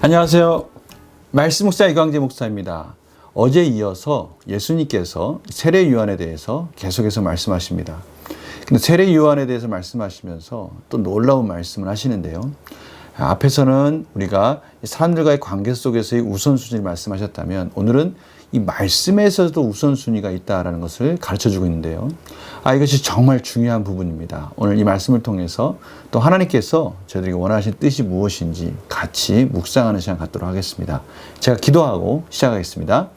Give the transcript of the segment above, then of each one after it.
안녕하세요. 말씀 목사 이광재 목사입니다. 어제 이어서 예수님께서 세례 요한에 대해서 계속해서 말씀하십니다. 근데 세례 요한에 대해서 말씀하시면서 또 놀라운 말씀을 하시는데요. 앞에서는 우리가 사람들과의 관계 속에서의 우선순위를 말씀하셨다면 오늘은 이 말씀에서도 우선순위가 있다는 것을 가르쳐주고 있는데요. 이것이 정말 중요한 부분입니다. 오늘 이 말씀을 통해서 또 하나님께서 저희들에게 원하시는 뜻이 무엇인지 같이 묵상하는 시간 갖도록 하겠습니다. 제가 기도하고 시작하겠습니다.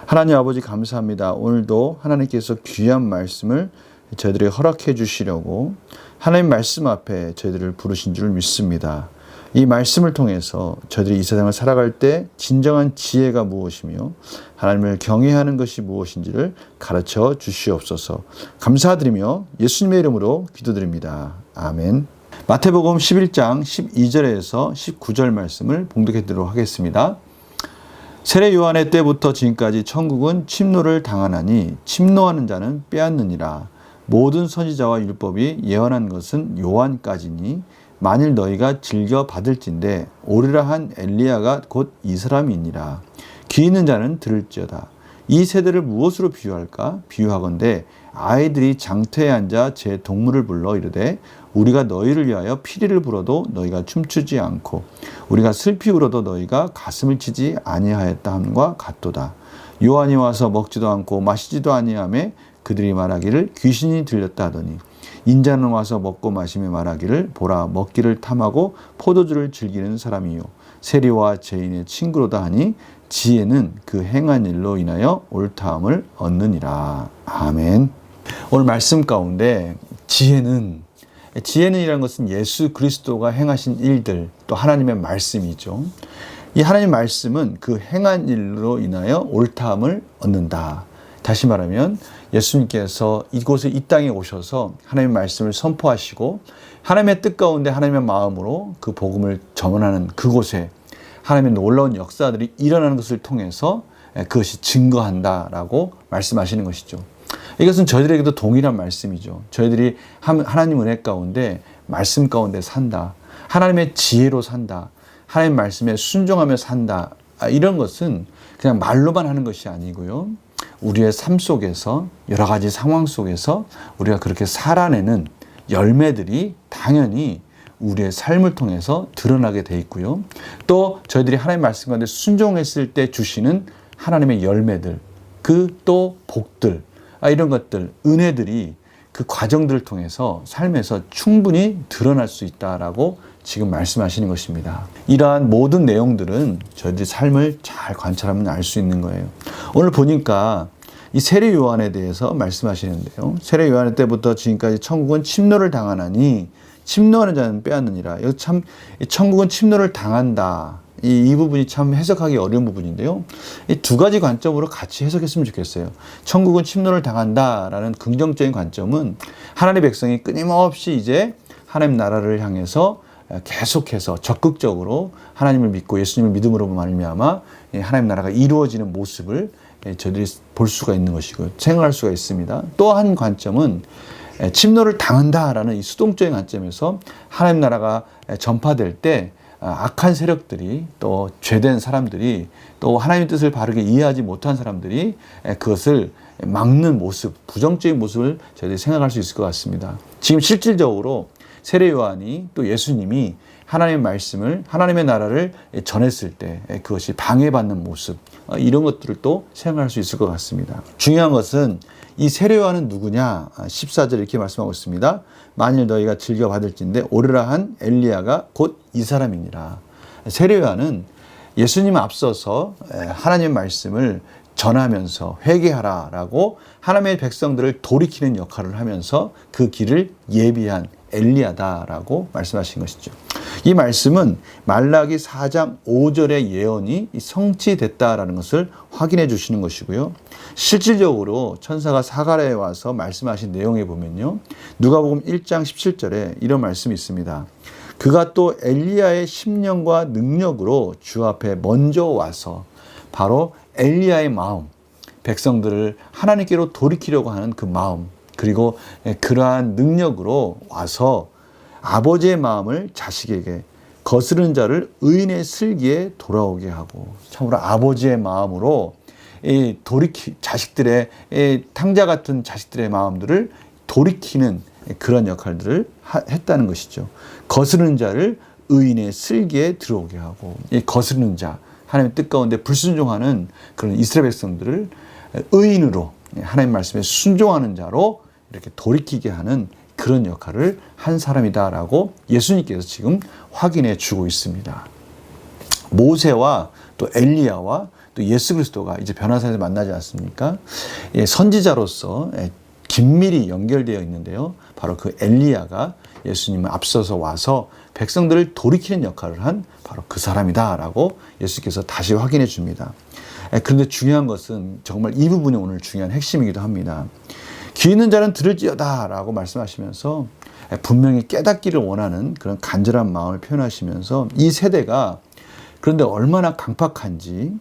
하나님 아버지 감사합니다. 오늘도 하나님께서 귀한 말씀을 저희들에게 허락해 주시려고 하나님 말씀 앞에 저희들을 부르신 줄 믿습니다. 이 말씀을 통해서 저희들이 이 세상을 살아갈 때 진정한 지혜가 무엇이며 하나님을 경외하는 것이 무엇인지를 가르쳐 주시옵소서. 감사드리며 예수님의 이름으로 기도드립니다. 아멘. 마태복음 11장 12절에서 19절 말씀을 봉독해 드리도록 하겠습니다. 세례 요한의 때부터 지금까지 천국은 침노를 당하나니 침노하는 자는 빼앗느니라. 모든 선지자와 율법이 예언한 것은 요한까지니 만일 너희가 즐겨 받을진대 오리라 한 엘리야가 곧 이 사람이니라. 귀 있는 자는 들을지어다. 이 세대를 무엇으로 비유할까? 비유하건대 아이들이 장터에 앉아 제 동물을 불러 이르되 우리가 너희를 위하여 피리를 불어도 너희가 춤추지 않고 우리가 슬피 울어도 너희가 가슴을 치지 아니하였다 함과 같도다. 요한이 와서 먹지도 않고 마시지도 아니하며 그들이 말하기를 귀신이 들렸다 하더니 인자는 와서 먹고 마시며 말하기를 보라 먹기를 탐하고 포도주를 즐기는 사람이요 세리와 죄인의 친구로다 하니 지혜는 그 행한 일로 인하여 옳다함을 얻느니라. 아멘. 오늘 말씀 가운데 지혜는 이라는 것은 예수 그리스도가 행하신 일들 또 하나님의 말씀이죠. 이 하나님의 말씀은 그 행한 일로 인하여 옳다함을 얻는다. 다시 말하면 예수님께서 이곳에 이 땅에 오셔서 하나님의 말씀을 선포하시고 하나님의 뜻 가운데 하나님의 마음으로 그 복음을 전하는 그곳에 하나님의 놀라운 역사들이 일어나는 것을 통해서 그것이 증거한다라고 말씀하시는 것이죠. 이것은 저희들에게도 동일한 말씀이죠. 저희들이 하나님 은혜 가운데 말씀 가운데 산다. 하나님의 지혜로 산다. 하나님 말씀에 순종하며 산다. 이런 것은 그냥 말로만 하는 것이 아니고요. 우리의 삶 속에서 여러 가지 상황 속에서 우리가 그렇게 살아내는 열매들이 당연히 우리의 삶을 통해서 드러나게 돼 있고요. 또 저희들이 하나님의 말씀 가운데 순종했을 때 주시는 하나님의 열매들, 그 또 복들, 이런 것들, 은혜들이 그 과정들을 통해서 삶에서 충분히 드러날 수 있다라고 지금 말씀하시는 것입니다. 이러한 모든 내용들은 저희들이 삶을 잘 관찰하면 알 수 있는 거예요. 오늘 보니까 이 세례 요한에 대해서 말씀하시는데요. 세례 요한 때부터 지금까지 천국은 침노를 당하나니 침노하는 자는 빼앗느니라. 여기 참 천국은 침노를 당한다. 이 부분이 참 해석하기 어려운 부분인데요. 이 두 가지 관점으로 같이 해석했으면 좋겠어요. 천국은 침노를 당한다라는 긍정적인 관점은 하나님의 백성이 끊임없이 이제 하나님 나라를 향해서 계속해서 적극적으로 하나님을 믿고 예수님을 믿음으로 말미암아 하나님 나라가 이루어지는 모습을 저희들이 볼 수가 있는 것이고 생각할 수가 있습니다. 또 한 관점은 침노를 당한다라는 이 수동적인 관점에서 하나님 나라가 전파될 때 악한 세력들이 또 죄된 사람들이 또 하나님의 뜻을 바르게 이해하지 못한 사람들이 그것을 막는 모습, 부정적인 모습을 저희들이 생각할 수 있을 것 같습니다. 지금 실질적으로 세례 요한이 또 예수님이 하나님의 말씀을 하나님의 나라를 전했을 때 그것이 방해받는 모습 이런 것들을 또 생각할 수 있을 것 같습니다. 중요한 것은 이 세례 요한은 누구냐? 14절 이렇게 말씀하고 있습니다. 만일 너희가 즐겨 받을진대 오르라 한 엘리야가 곧 이 사람이니라. 세례 요한은 예수님 앞서서 하나님의 말씀을 전하면서 회개하라라고 하나님의 백성들을 돌이키는 역할을 하면서 그 길을 예비한 엘리야다라고 말씀하신 것이죠. 이 말씀은 말라기 4장 5절의 예언이 성취됐다라는 것을 확인해 주시는 것이고요. 실질적으로 천사가 사가랴에 와서 말씀하신 내용에 보면요. 누가복음 1장 17절에 이런 말씀이 있습니다. 그가 또 엘리야의 심령과 능력으로 주 앞에 먼저 와서 바로 엘리야의 마음, 백성들을 하나님께로 돌이키려고 하는 그 마음, 그리고 그러한 능력으로 와서 아버지의 마음을 자식에게 거스르는 자를 의인의 슬기에 돌아오게 하고, 참으로 아버지의 마음으로 이 자식들의 탕자 같은 자식들의 마음들을 돌이키는 그런 역할들을 했다는 것이죠. 거스르는 자를 의인의 슬기에 들어오게 하고, 이 거스르는 자, 하나님의 뜻 가운데 불순종하는 그런 이스라엘 백성들을 의인으로, 하나님 말씀에 순종하는 자로 이렇게 돌이키게 하는 그런 역할을 한 사람이다라고 예수님께서 지금 확인해 주고 있습니다. 모세와 또 엘리야와 또 예수 그리스도가 이제 변화산에서 만나지 않습니까? 선지자로서 긴밀히 연결되어 있는데요. 바로 그 엘리야가 예수님을 앞서서 와서 백성들을 돌이키는 역할을 한 바로 그 사람이다라고 예수께서 다시 확인해 줍니다. 그런데 중요한 것은 정말 이 부분이 오늘 중요한 핵심이기도 합니다. 귀 있는 자는 들을지어다 라고 말씀하시면서 분명히 깨닫기를 원하는 그런 간절한 마음을 표현하시면서 이 세대가 그런데 얼마나 강팍한지,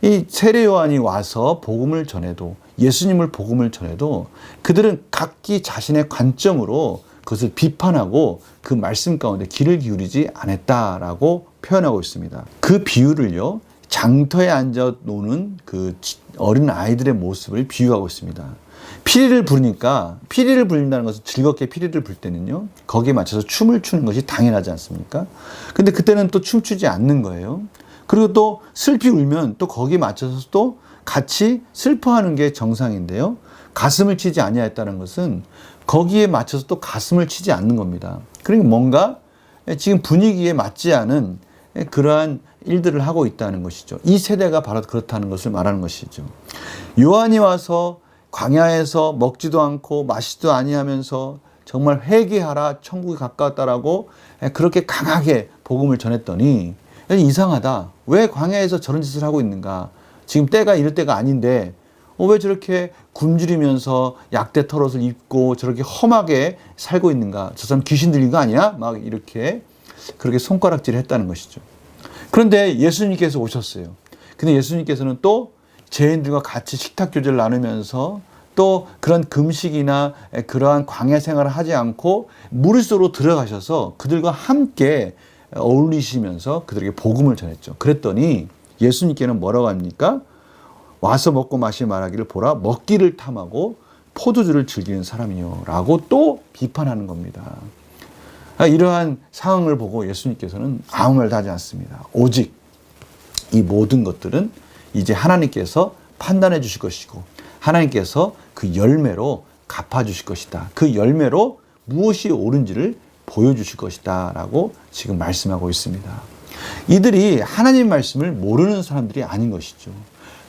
이 세례 요한이 와서 복음을 전해도, 예수님을 복음을 전해도 그들은 각기 자신의 관점으로 그것을 비판하고 그 말씀 가운데 귀를 기울이지 않았다라고 표현하고 있습니다. 그 비유를요, 장터에 앉아 노는 그 어린 아이들의 모습을 비유하고 있습니다. 피리를 부른다는 것은 즐겁게 피리를 불 때는요, 거기에 맞춰서 춤을 추는 것이 당연하지 않습니까? 근데 그때는 또 춤추지 않는 거예요. 그리고 또 슬피 울면 또 거기에 맞춰서 또 같이 슬퍼하는 게 정상인데요. 가슴을 치지 아니하였다는 것은 거기에 맞춰서 또 가슴을 치지 않는 겁니다. 그러니까 뭔가 지금 분위기에 맞지 않은 그러한 일들을 하고 있다는 것이죠. 이 세대가 바로 그렇다는 것을 말하는 것이죠. 요한이 와서 광야에서 먹지도 않고 마시지도 아니하면서 정말 회개하라, 천국이 가까웠다라고 그렇게 강하게 복음을 전했더니 이상하다. 왜 광야에서 저런 짓을 하고 있는가? 지금 때가 이럴 때가 아닌데 왜 저렇게 굶주리면서 약대 털옷을 입고 저렇게 험하게 살고 있는가? 저 사람 귀신 들린 거 아니야? 막 이렇게 그렇게 손가락질을 했다는 것이죠. 그런데 예수님께서 오셨어요. 근데 예수님께서는 또 죄인들과 같이 식탁 교제를 나누면서 또 그런 금식이나 그러한 광야 생활을 하지 않고 무리수로 들어가셔서 그들과 함께 어울리시면서 그들에게 복음을 전했죠. 그랬더니 예수님께는 뭐라고 합니까? 와서 먹고 마시 말하기를 보라, 먹기를 탐하고 포도주를 즐기는 사람이요 라고 또 비판하는 겁니다. 이러한 상황을 보고 예수님께서는 아무 말도 하지 않습니다. 오직 이 모든 것들은 이제 하나님께서 판단해 주실 것이고 하나님께서 그 열매로 갚아주실 것이다. 그 열매로 무엇이 옳은지를 보여주실 것이다 라고 지금 말씀하고 있습니다. 이들이 하나님 말씀을 모르는 사람들이 아닌 것이죠.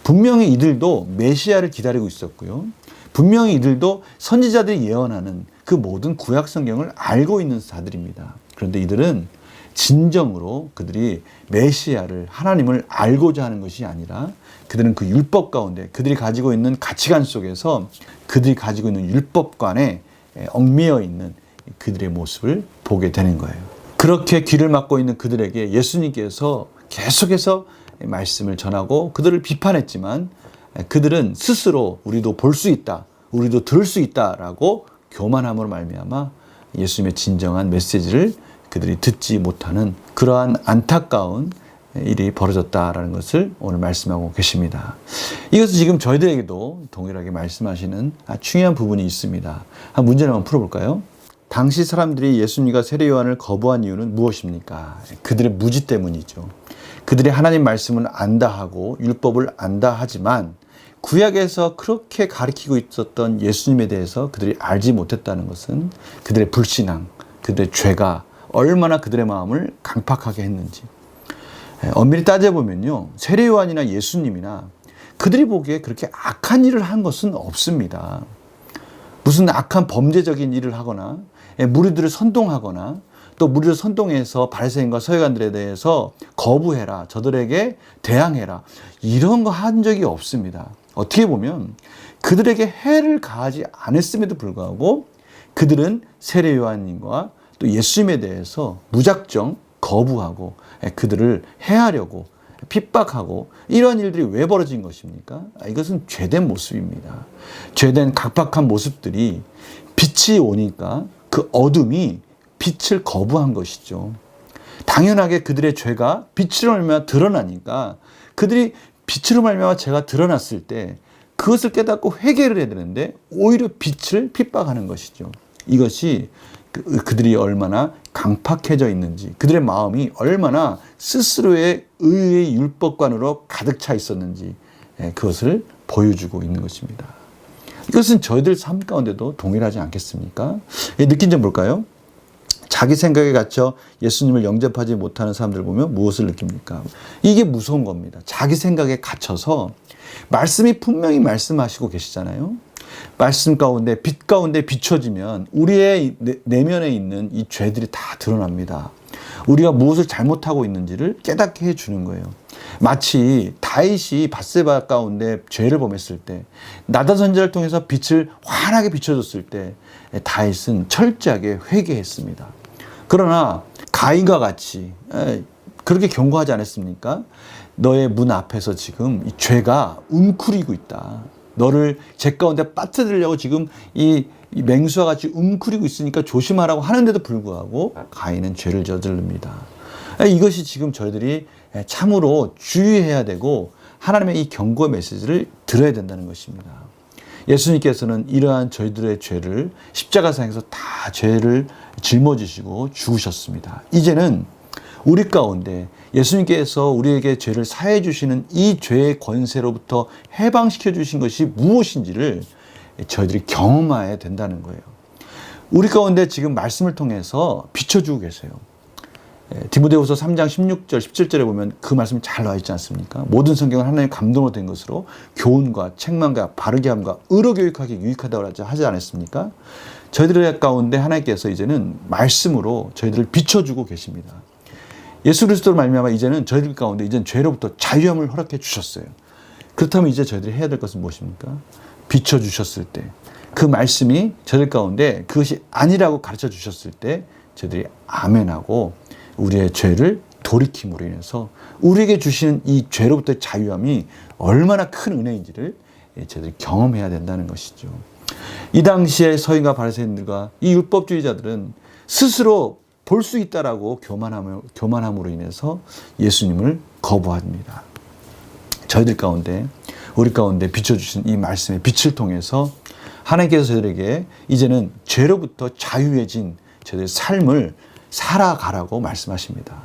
분명히 이들도 메시아를 기다리고 있었고요. 분명히 이들도 선지자들이 예언하는 그 모든 구약 성경을 알고 있는 자들입니다. 그런데 이들은 진정으로 그들이 메시아를, 하나님을 알고자 하는 것이 아니라 그들은 그 율법 가운데 그들이 가지고 있는 가치관 속에서 그들이 가지고 있는 율법관에 얽매여 있는 그들의 모습을 보게 되는 거예요. 그렇게 귀를 막고 있는 그들에게 예수님께서 계속해서 말씀을 전하고 그들을 비판했지만 그들은 스스로 우리도 볼 수 있다, 우리도 들을 수 있다라고 교만함으로 말미암아 예수님의 진정한 메시지를 그들이 듣지 못하는 그러한 안타까운 일이 벌어졌다라는 것을 오늘 말씀하고 계십니다. 이것은 지금 저희들에게도 동일하게 말씀하시는 중요한 부분이 있습니다. 한 문제를 한번 풀어볼까요? 당시 사람들이 예수님과 세례 요한을 거부한 이유는 무엇입니까? 그들의 무지 때문이죠. 그들이 하나님 말씀을 안다 하고 율법을 안다 하지만 구약에서 그렇게 가르치고 있었던 예수님에 대해서 그들이 알지 못했다는 것은 그들의 불신앙, 그들의 죄가 얼마나 그들의 마음을 강팍하게 했는지. 엄밀히 따져보면요, 세례 요한이나 예수님이나 그들이 보기에 그렇게 악한 일을 한 것은 없습니다. 무슨 악한 범죄적인 일을 하거나 무리들을 선동하거나 또 무리를 선동해서 바리새인과 서기관들에 대해서 거부해라, 저들에게 대항해라, 이런 거 한 적이 없습니다. 어떻게 보면 그들에게 해를 가하지 않았음에도 불구하고 그들은 세례 요한님과 또 예수님에 대해서 무작정 거부하고 그들을 해하려고 핍박하고 이런 일들이 왜 벌어진 것입니까? 이것은 죄된 모습입니다. 죄된 각박한 모습들이 빛이 오니까 그 어둠이 빛을 거부한 것이죠. 당연하게 그들의 죄가 빛으로 말미암아 드러나니까 그들이 빛으로 말미암아 죄가 드러났을 때 그것을 깨닫고 회개를 해야 되는데 오히려 빛을 핍박하는 것이죠. 이것이 그들이 얼마나 강팍해져 있는지, 그들의 마음이 얼마나 스스로의 의의 율법관으로 가득 차 있었는지 그것을 보여주고 있는 것입니다. 이것은 저희들 삶 가운데도 동일하지 않겠습니까? 느낀 점 볼까요? 자기 생각에 갇혀 예수님을 영접하지 못하는 사람들 보면 무엇을 느낍니까? 이게 무서운 겁니다. 자기 생각에 갇혀서 말씀이 분명히 말씀하시고 계시잖아요. 말씀 가운데 빛 가운데 비춰지면 우리의 내면에 있는 이 죄들이 다 드러납니다. 우리가 무엇을 잘못하고 있는지를 깨닫게 해주는 거예요. 마치 다윗이 밧세바 가운데 죄를 범했을 때 나단 선지자를 통해서 빛을 환하게 비춰줬을 때 다윗은 철저하게 회개했습니다. 그러나 가인과 같이 그렇게 경고하지 않았습니까? 너의 문 앞에서 지금 이 죄가 웅크리고 있다. 너를 죄 가운데 빠뜨리려고 지금 이 맹수와 같이 웅크리고 있으니까 조심하라고 하는데도 불구하고 가인은 죄를 저지릅니다. 이것이 지금 저희들이 참으로 주의해야 되고 하나님의 이 경고의 메시지를 들어야 된다는 것입니다. 예수님께서는 이러한 저희들의 죄를 십자가상에서 다 죄를 짊어지시고 죽으셨습니다. 이제는 우리 가운데 예수님께서 우리에게 죄를 사해 주시는 이 죄의 권세로부터 해방시켜 주신 것이 무엇인지를 저희들이 경험해야 된다는 거예요. 우리 가운데 지금 말씀을 통해서 비춰주고 계세요. 디모데후서 3장 16절 17절에 보면 그 말씀이 잘 나와 있지 않습니까? 모든 성경은 하나님의 감동으로 된 것으로 교훈과 책망과 바르게 함과 의로 교육하기 유익하다고 하지 않았습니까? 저희들 가운데 하나님께서 이제는 말씀으로 저희들을 비춰주고 계십니다. 예수 그리스도로 말미암아 이제는 저희들 가운데 이제는 죄로부터 자유함을 허락해 주셨어요. 그렇다면 이제 저희들이 해야 될 것은 무엇입니까? 비춰주셨을 때 그 말씀이 저희들 가운데 그것이 아니라고 가르쳐 주셨을 때 저희들이 아멘하고 우리의 죄를 돌이킴으로 인해서 우리에게 주시는 이 죄로부터의 자유함이 얼마나 큰 은혜인지를 저희들이 경험해야 된다는 것이죠. 이 당시에 서인과 바리새인들과 이 율법주의자들은 스스로 볼 수 있다라고 교만함으로 인해서 예수님을 거부합니다. 저희들 가운데 우리 가운데 비춰주신 이 말씀의 빛을 통해서 하나님께서 저희들에게 이제는 죄로부터 자유해진 저희들의 삶을 살아가라고 말씀하십니다.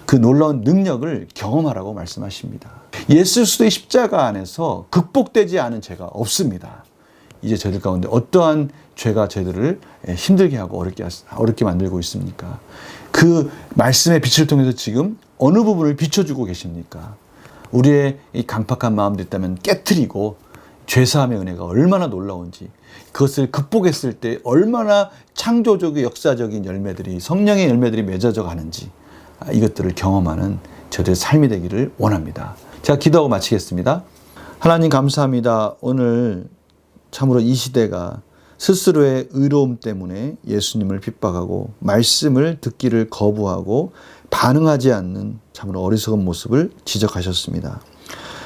그 놀라운 능력을 경험하라고 말씀하십니다. 예수 그리스도의 십자가 안에서 극복되지 않은 죄가 없습니다. 이제 저희들 가운데 어떠한 죄가 저희들을 힘들게 하고 어렵게 만들고 있습니까? 그 말씀의 빛을 통해서 지금 어느 부분을 비춰주고 계십니까? 우리의 이 강팍한 마음도 있다면 깨트리고 죄사함의 은혜가 얼마나 놀라운지, 그것을 극복했을 때 얼마나 창조적이고 역사적인 열매들이, 성령의 열매들이 맺어져 가는지, 이것들을 경험하는 저들의 삶이 되기를 원합니다. 제가 기도하고 마치겠습니다. 하나님 감사합니다. 오늘 참으로 이 시대가 스스로의 의로움 때문에 예수님을 핍박하고 말씀을 듣기를 거부하고 반응하지 않는 참으로 어리석은 모습을 지적하셨습니다.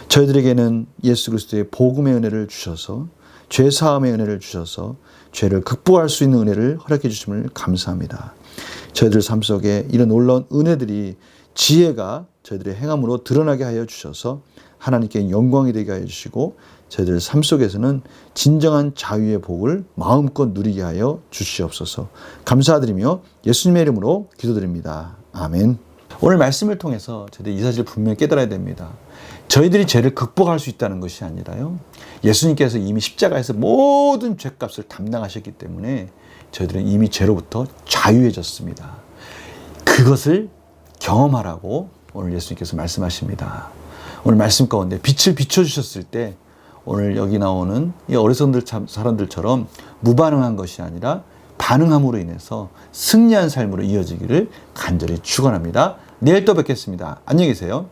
저희들에게는 예수 그리스도의 복음의 은혜를 주셔서 죄 사함의 은혜를 주셔서 죄를 극복할 수 있는 은혜를 허락해 주심을 감사합니다. 저희들 삶 속에 이런 놀라운 은혜들이 지혜가 저희들의 행함으로 드러나게 하여 주셔서 하나님께 영광이 되게 하여 주시고 저희들 삶 속에서는 진정한 자유의 복을 마음껏 누리게 하여 주시옵소서. 감사드리며 예수님의 이름으로 기도드립니다. 아멘. 오늘 말씀을 통해서 저희들이 이 사실을 분명히 깨달아야 됩니다. 저희들이 죄를 극복할 수 있다는 것이 아니라요, 예수님께서 이미 십자가에서 모든 죄값을 담당하셨기 때문에 저희들은 이미 죄로부터 자유해졌습니다. 그것을 경험하라고 오늘 예수님께서 말씀하십니다. 오늘 말씀 가운데 빛을 비춰주셨을 때 오늘 여기 나오는 이 어리석은 사람들처럼 무반응한 것이 아니라 반응함으로 인해서 승리한 삶으로 이어지기를 간절히 축원합니다. 내일 또 뵙겠습니다. 안녕히 계세요.